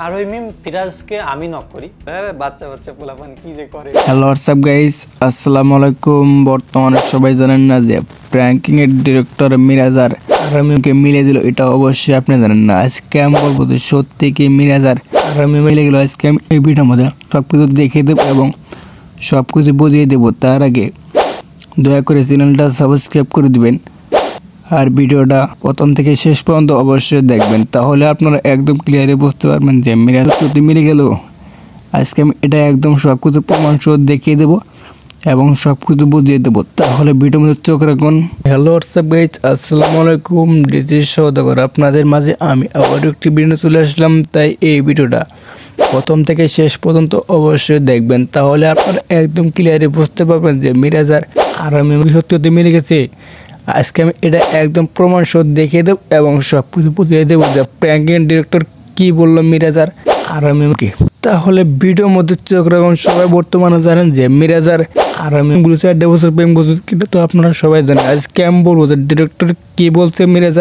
আর ওই মিম ফিরাজকে আমি নক করি। আরে বাচ্চা বাচ্চা পোলাপান কি যে করে। হ্যালো হোয়াটসঅ্যাপ গাইস, আসসালামু আলাইকুম। বর্তমানে সবাই জানেন না যে প্র্যাঙ্কিং এর ডিরেক্টর মিরাজ আর মিমকে মিলে দিল, এটা অবশ্যই আপনি জানেন না। আজকে আমি বলবো যে সত্যি কি মিরাজ আর মিম মিলে গেল। আজকে আমি এই ভিডিওর মধ্যে সবকিছু দেখিয়ে দেবো এবং সবকিছু বুঝিয়ে দেবো। তার আগে দয়া করে চ্যানেলটা সাবস্ক্রাইব করে দিবেন আর ভিডিওটা প্রথম থেকে শেষ পর্যন্ত অবশ্যই দেখবেন, তাহলে আপনারা একদম ক্লিয়ারে বুঝতে পারবেন যে মিরাজ সত্যি মিলে গেল। আজকে আমি এটা একদম সব কিছু প্রমাণ সহ দেখিয়ে দেবো এবং সব কিছু বুঝিয়ে দেবো, তাহলে ভিডিওর মধ্যে চোখ রাখুন। হ্যালো হোয়াটসঅ্যাপ গাইস, আসসালামু আলাইকুম। ডিজি সওদাগর আপনাদের মাঝে আমি আবার একটি ভিডিও চলে আসলাম। তাই এই ভিডিওটা প্রথম থেকে শেষ পর্যন্ত অবশ্যই দেখবেন, তাহলে আপনারা একদম ক্লিয়ারে বুঝতে পারবেন যে মিরাজ আর মিম সত্যি মিলে গেছে। আজকে আমি এটা একদম প্রমাণ সহ দেখিয়ে দেবো এবং সব কিছু বুঝিয়ে দেবো যে প্র্যাঙ্কিং ডিরেক্টর কি বললো মিরাজ আর মিমকে। তাহলে ভিডিওর মধ্যে চোখ রাখুন। সবাই বর্তমানে জানেন যে মিরাজ আর মিম গুলো 4 বছর প্রেম করছে, কিন্তু তো আপনারা সবাই জানেন। আজকে আমি বলবো যে ডিরেক্টর কি বলছে মিরাজ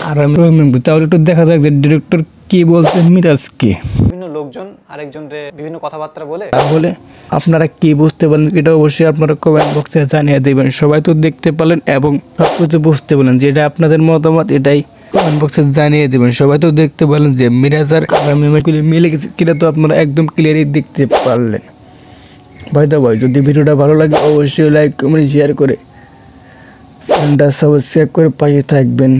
আর মিমকে। তাহলে একটু দেখা যাক যে ডিরেক্টর কি বলছে মিরাজকে। বিভিন্ন লোকজন আরেকজনরে বিভিন্ন কথাবার্তা বলে, তাহলে আপনারা কি বুঝতে পারলেন এটা অবশ্যই আপনারা কমেন্ট বক্সে জানিয়ে দেবেন। সবাই তো দেখতে পেলেন এবং সবকিছু বুঝতে পারলেন, যেটা আপনাদের মতামত এটাই কমেন্ট বক্সে জানিয়ে দেবেন। সবাই তো দেখতে পেলেন যে মিরাজ আর মিমগুলি মিলে গেছে, এটা তো আপনারা একদম ক্লিয়ারই দেখতে পারলেন। ভাই যদি ভিডিওটা ভালো লাগে অবশ্যই লাইক কমেন্ট শেয়ার করে চ্যানেলটা সাবস্ক্রাইব করে পাশে থাকবেন।